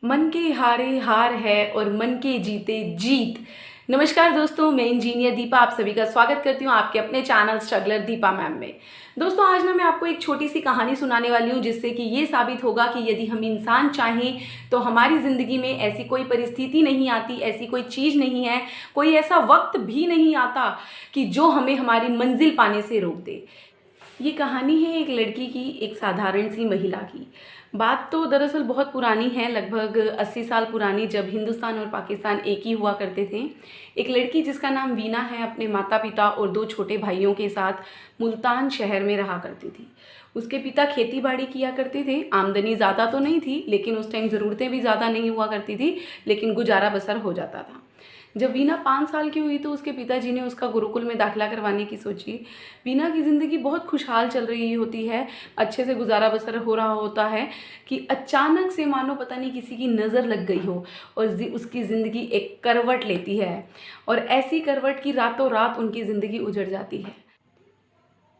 मन के हारे हार है और मन के जीते जीत। नमस्कार दोस्तों, मैं इंजीनियर दीपा आप सभी का स्वागत करती हूँ आपके अपने चैनल स्ट्रगलर दीपा मैम में। दोस्तों, आज ना मैं आपको एक छोटी सी कहानी सुनाने वाली हूँ जिससे कि ये साबित होगा कि यदि हम इंसान चाहें तो हमारी ज़िंदगी में ऐसी कोई परिस्थिति नहीं आती, ऐसी कोई चीज़ नहीं है, कोई ऐसा वक्त भी नहीं आता कि जो हमें हमारी मंजिल पाने से रोक दे। ये कहानी है एक लड़की की, एक साधारण सी महिला की। बात तो दरअसल बहुत पुरानी है, लगभग 80 साल पुरानी, जब हिंदुस्तान और पाकिस्तान एक ही हुआ करते थे। एक लड़की जिसका नाम वीना है अपने माता पिता और 2 छोटे भाइयों के साथ मुल्तान शहर में रहा करती थी। उसके पिता खेती बाड़ी किया करते थे। आमदनी ज़्यादा तो नहीं थी, लेकिन उस टाइम ज़रूरतें भी ज़्यादा नहीं हुआ करती थी, लेकिन गुजारा बसर हो जाता था। जब वीना 5 साल की हुई तो उसके पिताजी ने उसका गुरुकुल में दाखिला करवाने की सोची। वीना की ज़िंदगी बहुत खुशहाल चल रही होती है, अच्छे से गुजारा बसर हो रहा होता है कि अचानक से मानो पता नहीं किसी की नज़र लग गई हो और उसकी ज़िंदगी एक करवट लेती है, और ऐसी करवट की रातों रात उनकी ज़िंदगी उजड़ जाती है।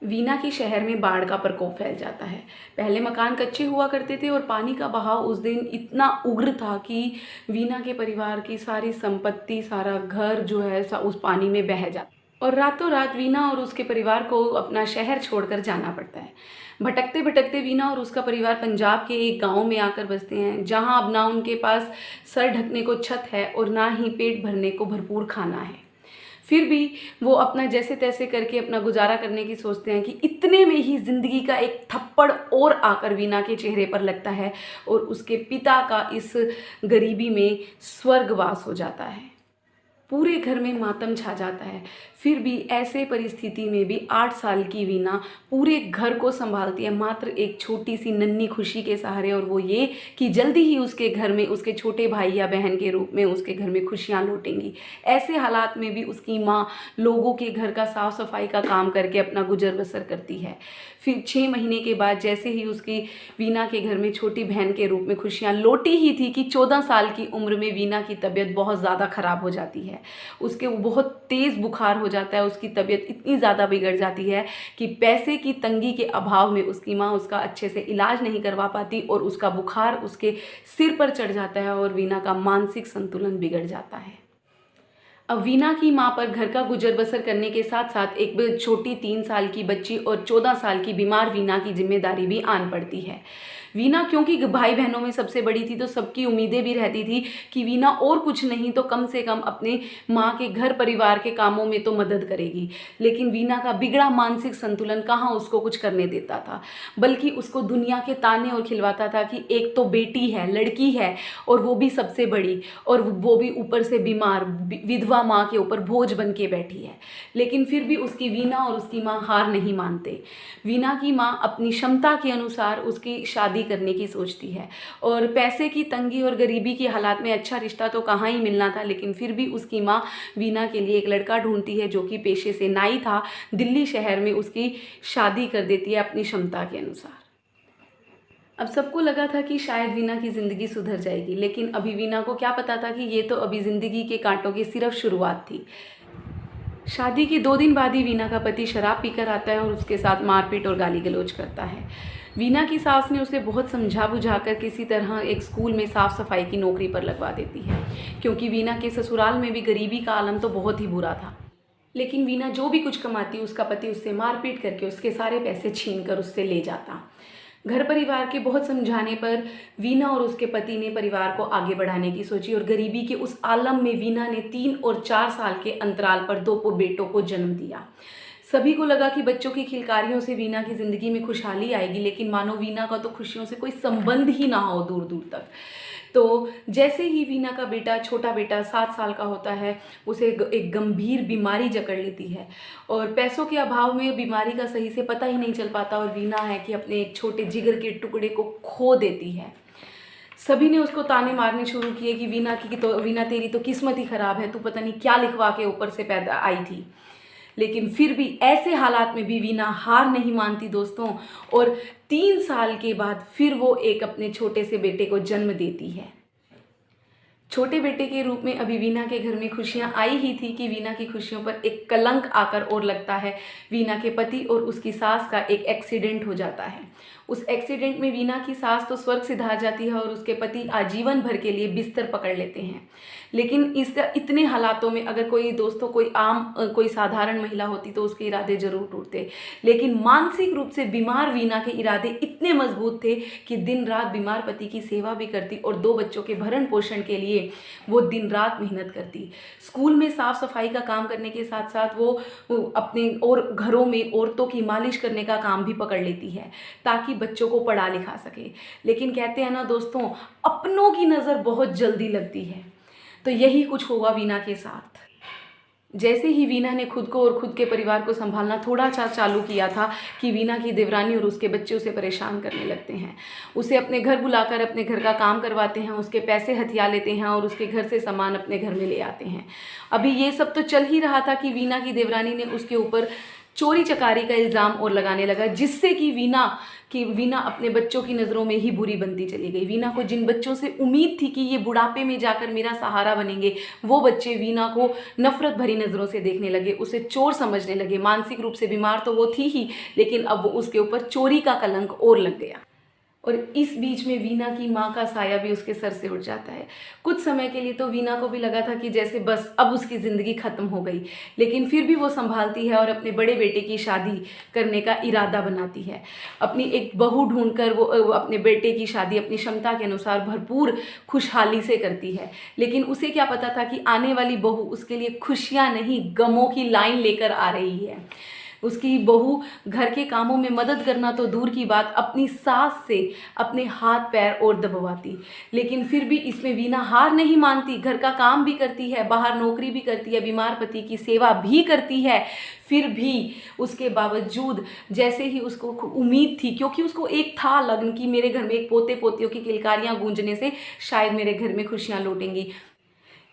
वीना के शहर में बाढ़ का प्रकोप फैल जाता है। पहले मकान कच्चे हुआ करते थे और पानी का बहाव उस दिन इतना उग्र था कि वीना के परिवार की सारी संपत्ति, सारा घर जो है उस पानी में बह जाता, और रातों रात वीना और उसके परिवार को अपना शहर छोड़कर जाना पड़ता है। भटकते भटकते वीना और उसका परिवार पंजाब के एक गांव में आकर बसते हैं, जहां अब ना उनके पास सर ढकने को छत है और ना ही पेट भरने को भरपूर खाना है। फिर भी वो अपना जैसे तैसे करके अपना गुजारा करने की सोचते हैं कि इतने में ही ज़िंदगी का एक थप्पड़ और आकर वीना के चेहरे पर लगता है और उसके पिता का इस गरीबी में स्वर्गवास हो जाता है। पूरे घर में मातम छा जाता है। फिर भी ऐसे परिस्थिति में भी 8 साल की वीना पूरे घर को संभालती है, मात्र एक छोटी सी नन्ही खुशी के सहारे, और वो ये कि जल्दी ही उसके घर में उसके छोटे भाई या बहन के रूप में उसके घर में खुशियां लौटेंगी। ऐसे हालात में भी उसकी माँ लोगों के घर का साफ सफाई का काम करके अपना गुजर बसर करती है। फिर 6 महीने के बाद जैसे ही उसकी वीना के घर में छोटी बहन के रूप में खुशियां लौटी ही थी कि 14 साल की उम्र में वीना की तबीयत बहुत ज़्यादा ख़राब हो जाती है। उसके बहुत तेज़ बुखार हो जाता है, उसकी तबीयत इतनी ज़्यादा बिगड़ जाती है कि पैसे की तंगी के अभाव में उसकी माँ उसका अच्छे से इलाज नहीं करवा पाती और उसका बुखार उसके सिर पर चढ़ जाता है और वीना का मानसिक संतुलन बिगड़ जाता है। अब वीना की माँ पर घर का गुजर बसर करने के साथ साथ एक छोटी 3 साल की बच्ची और 14 साल की बीमार वीना की जिम्मेदारी भी आन पड़ती है। वीना क्योंकि भाई बहनों में सबसे बड़ी थी तो सबकी उम्मीदें भी रहती थी कि वीना और कुछ नहीं तो कम से कम अपने माँ के घर परिवार के कामों में तो मदद करेगी। लेकिन वीना का बिगड़ा मानसिक संतुलन कहाँ उसको कुछ करने देता था, बल्कि उसको दुनिया के ताने और खिलवाता था कि एक तो बेटी है, लड़की है, और वो भी सबसे बड़ी, और वो भी ऊपर से बीमार, विधवा माँ के ऊपर बोझ बन के बैठी है। लेकिन फिर भी उसकी वीना और उसकी माँ हार नहीं मानते। वीना की माँ अपनी क्षमता के अनुसार उसकी शादी करने की सोचती है, और पैसे की तंगी और गरीबी की हालात में अच्छा रिश्ता तो कहाँ ही मिलना था, लेकिन फिर भी उसकी माँ वीना के लिए एक लड़का ढूंढती है जो कि पेशे से नाई था। दिल्ली शहर में उसकी शादी कर देती है अपनी क्षमता के अनुसार। अब सबको लगा था कि शायद वीना की ज़िंदगी सुधर जाएगी, लेकिन अभी वीना को क्या पता था कि ये तो अभी ज़िंदगी के कांटों की सिर्फ शुरुआत थी। शादी के 2 दिन बाद ही वीना का पति शराब पीकर आता है और उसके साथ मारपीट और गाली गलौज करता है। वीना की सास ने उसे बहुत समझा बुझाकर किसी तरह एक स्कूल में साफ़ सफाई की नौकरी पर लगवा देती है, क्योंकि वीना के ससुराल में भी गरीबी का आलम तो बहुत ही बुरा था। लेकिन वीना जो भी कुछ कमाती उसका पति उससे मारपीट करके उसके सारे पैसे छीन कर उससे ले जाता। घर परिवार के बहुत समझाने पर वीना और उसके पति ने परिवार को आगे बढ़ाने की सोची, और गरीबी के उस आलम में वीना ने 3 और 4 साल के अंतराल पर 2 बेटों को जन्म दिया। सभी को लगा कि बच्चों की खिलकारियों से वीना की ज़िंदगी में खुशहाली आएगी, लेकिन मानो वीना का तो खुशियों से कोई संबंध ही ना हो दूर दूर तक। तो जैसे ही वीना का बेटा, छोटा बेटा 7 साल का होता है, उसे एक गंभीर बीमारी जकड़ लेती है, और पैसों के अभाव में बीमारी का सही से पता ही नहीं चल पाता, और वीना है कि अपने एक छोटे जिगर के टुकड़े को खो देती है। सभी ने उसको ताने मारने शुरू किए कि वीना तेरी तो किस्मत ही ख़राब है, तू पता नहीं क्या लिखवा के ऊपर से पैदा आई थी। लेकिन फिर भी ऐसे हालात में भी वीना हार नहीं मानती दोस्तों, और 3 साल के बाद फिर वो एक अपने छोटे से बेटे को जन्म देती है। छोटे बेटे के रूप में अभी वीना के घर में खुशियां आई ही थी कि वीना की खुशियों पर एक कलंक आकर और लगता है। वीना के पति और उसकी सास का एक एक्सीडेंट हो जाता है। उस एक्सीडेंट में वीना की सास तो स्वर्ग सिधार जाती है और उसके पति आजीवन भर के लिए बिस्तर पकड़ लेते हैं। लेकिन इतने हालातों में अगर कोई दोस्तों कोई साधारण महिला होती तो उसके इरादे जरूर टूटते, लेकिन मानसिक रूप से बीमार वीना के इरादे इतने मजबूत थे कि दिन रात बीमार पति की सेवा भी करती और 2 बच्चों के भरण पोषण के लिए वो दिन रात मेहनत करती। स्कूल में साफ सफाई का काम करने के साथ साथ वो अपने और घरों में औरतों की मालिश करने का काम भी पकड़ लेती है ताकि बच्चों को पढ़ा लिखा सके। लेकिन कहते हैं ना दोस्तों, अपनों की नज़र बहुत जल्दी लगती है। तो यही कुछ हुआ वीना के साथ। जैसे ही वीना ने खुद को और खुद के परिवार को संभालना थोड़ा सा चालू किया था कि वीना की देवरानी और उसके बच्चे उसे परेशान करने लगते हैं। उसे अपने घर बुलाकर अपने घर का काम करवाते हैं, उसके पैसे हथिया लेते हैं और उसके घर से सामान अपने घर में ले आते हैं। अभी ये सब तो चल ही रहा था कि वीना की देवरानी ने उसके ऊपर चोरी चकारी का इल्ज़ाम और लगाने लगा, जिससे कि वीना अपने बच्चों की नज़रों में ही बुरी बनती चली गई। वीना को जिन बच्चों से उम्मीद थी कि ये बुढ़ापे में जाकर मेरा सहारा बनेंगे, वो बच्चे वीना को नफ़रत भरी नज़रों से देखने लगे, उसे चोर समझने लगे। मानसिक रूप से बीमार तो वो थी ही, लेकिन अब वो उसके ऊपर चोरी का कलंक और लग गया। और इस बीच में वीना की माँ का साया भी उसके सर से उठ जाता है। कुछ समय के लिए तो वीना को भी लगा था कि जैसे बस अब उसकी ज़िंदगी ख़त्म हो गई, लेकिन फिर भी वो संभालती है और अपने बड़े बेटे की शादी करने का इरादा बनाती है। अपनी एक बहू ढूंढकर वो अपने बेटे की शादी अपनी क्षमता के अनुसार भरपूर खुशहाली से करती है। लेकिन उसे क्या पता था कि आने वाली बहू उसके लिए खुशियाँ नहीं, गमों की लाइन लेकर आ रही है। उसकी बहू घर के कामों में मदद करना तो दूर की बात, अपनी सास से अपने हाथ पैर और दबवाती। लेकिन फिर भी इसमें वीना हार नहीं मानती, घर का काम भी करती है, बाहर नौकरी भी करती है, बीमार पति की सेवा भी करती है। फिर भी उसके बावजूद जैसे ही उसको उम्मीद थी, क्योंकि उसको एक था लगन कि मेरे घर में एक पोते पोतियों की किलकारियाँ गूंजने से शायद मेरे घर में खुशियाँ लौटेंगी।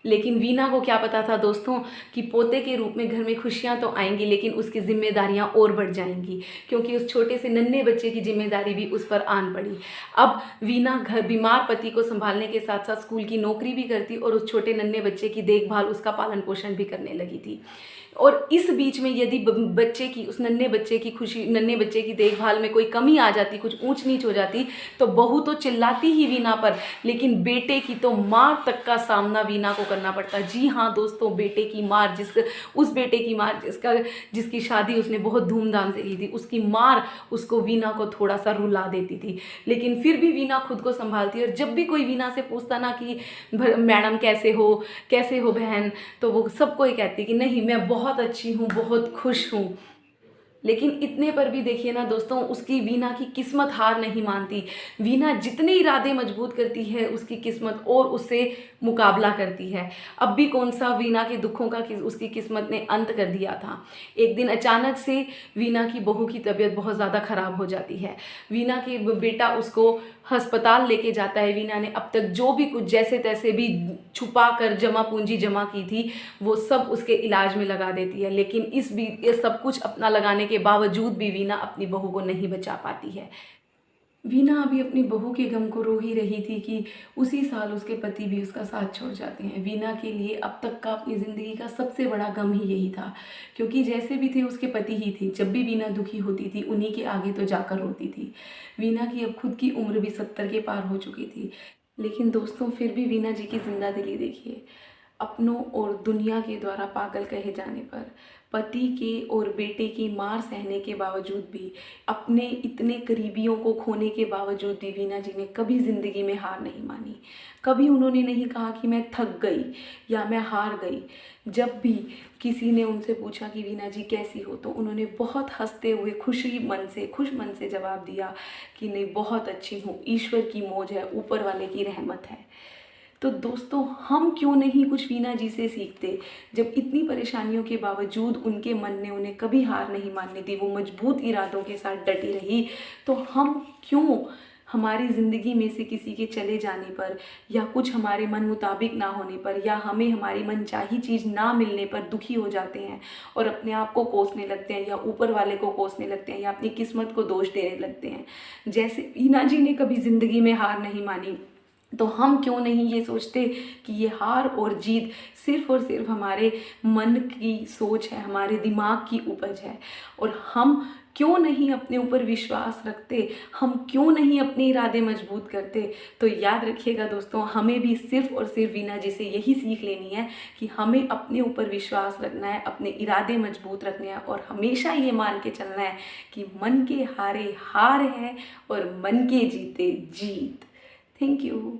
लेकिन वीना को क्या पता था दोस्तों कि पोते के रूप में घर में खुशियां तो आएंगी, लेकिन उसकी जिम्मेदारियां और बढ़ जाएंगी, क्योंकि उस छोटे से नन्हे बच्चे की जिम्मेदारी भी उस पर आन पड़ी। अब वीना घर बीमार पति को संभालने के साथ साथ स्कूल की नौकरी भी करती और उस छोटे नन्हे बच्चे की देखभाल, उसका पालन पोषण भी करने लगी थी। और इस बीच में यदि उस नन्हे बच्चे की देखभाल में कोई कमी आ जाती, कुछ ऊंच नीच हो जाती, तो बहू तो चिल्लाती ही वीना पर, लेकिन बेटे की तो मार तक का सामना वीना को करना पड़ता। जी हाँ दोस्तों, बेटे की मार, जिसकी शादी उसने बहुत धूमधाम से की थी, उसकी मार उसको वीना को थोड़ा सा रुला देती थी। लेकिन फिर भी वीना खुद को संभालती। और जब भी कोई वीना से पूछता ना कि मैडम कैसे हो बहन, तो वो सबको ये कहती कि नहीं, मैं बहुत अच्छी हूँ, बहुत खुश हूँ। लेकिन इतने पर भी देखिए ना दोस्तों, उसकी वीना की किस्मत हार नहीं मानती। वीना जितने इरादे मजबूत करती है, उसकी किस्मत और उससे मुकाबला करती है। अब भी कौन सा वीना के दुखों का उसकी किस्मत ने अंत कर दिया था। एक दिन अचानक से वीना की बहू की तबीयत बहुत ज़्यादा ख़राब हो जाती है। वीना के बेटा उसको अस्पताल लेके जाता है। वीना ने अब तक जो भी कुछ जैसे तैसे भी छुपा कर पूंजी जमा की थी, वो सब उसके इलाज में लगा देती है। लेकिन ये सब कुछ अपना लगाने के बावजूद भी वीना अपनी बहू को नहीं बचा पाती है। वीना अभी अपनी बहू के गम को रो ही रही थी कि उसी साल उसके पति भी उसका साथ छोड़ जाते हैं। वीना के लिए अब तक का अपनी ज़िंदगी का सबसे बड़ा गम ही यही था, क्योंकि जैसे भी थे उसके पति ही थे। जब भी वीना दुखी होती थी, उन्हीं के आगे तो जाकर रोती थी। वीना की अब खुद की उम्र भी 70 के पार हो चुकी थी, लेकिन दोस्तों फिर भी वीना जी की जिंदा दिली देखिए। अपनों और दुनिया के द्वारा पागल कहे जाने पर, पति के और बेटे की मार सहने के बावजूद भी, अपने इतने करीबियों को खोने के बावजूद भी वीना जी ने कभी ज़िंदगी में हार नहीं मानी। कभी उन्होंने नहीं कहा कि मैं थक गई या मैं हार गई। जब भी किसी ने उनसे पूछा कि वीना जी कैसी हो, तो उन्होंने बहुत हंसते हुए खुश मन से जवाब दिया कि नहीं, बहुत अच्छी हूँ, ईश्वर की मौज है, ऊपर वाले की रहमत है। तो दोस्तों, हम क्यों नहीं कुछ वीना जी से सीखते। जब इतनी परेशानियों के बावजूद उनके मन ने उन्हें कभी हार नहीं मानने दी, वो मजबूत इरादों के साथ डटी रही, तो हम क्यों हमारी ज़िंदगी में से किसी के चले जाने पर, या कुछ हमारे मन मुताबिक ना होने पर, या हमें हमारी मनचाही चीज़ ना मिलने पर दुखी हो जाते हैं और अपने आप को कोसने लगते हैं, या ऊपर वाले को कोसने लगते हैं, या अपनी किस्मत को दोष देने लगते हैं। जैसे वीना जी ने कभी ज़िंदगी में हार नहीं मानी, तो हम क्यों नहीं ये सोचते कि ये हार और जीत सिर्फ़ और सिर्फ हमारे मन की सोच है, हमारे दिमाग की उपज है। और हम क्यों नहीं अपने ऊपर विश्वास रखते, हम क्यों नहीं अपने इरादे मजबूत करते। तो याद रखिएगा दोस्तों, हमें भी सिर्फ़ और सिर्फ वीना जी से यही सीख लेनी है कि हमें अपने ऊपर विश्वास रखना है, अपने इरादे मजबूत रखने हैं और हमेशा ये मान के चलना है कि मन के हारे हार है और मन के जीते जीत। Thank you.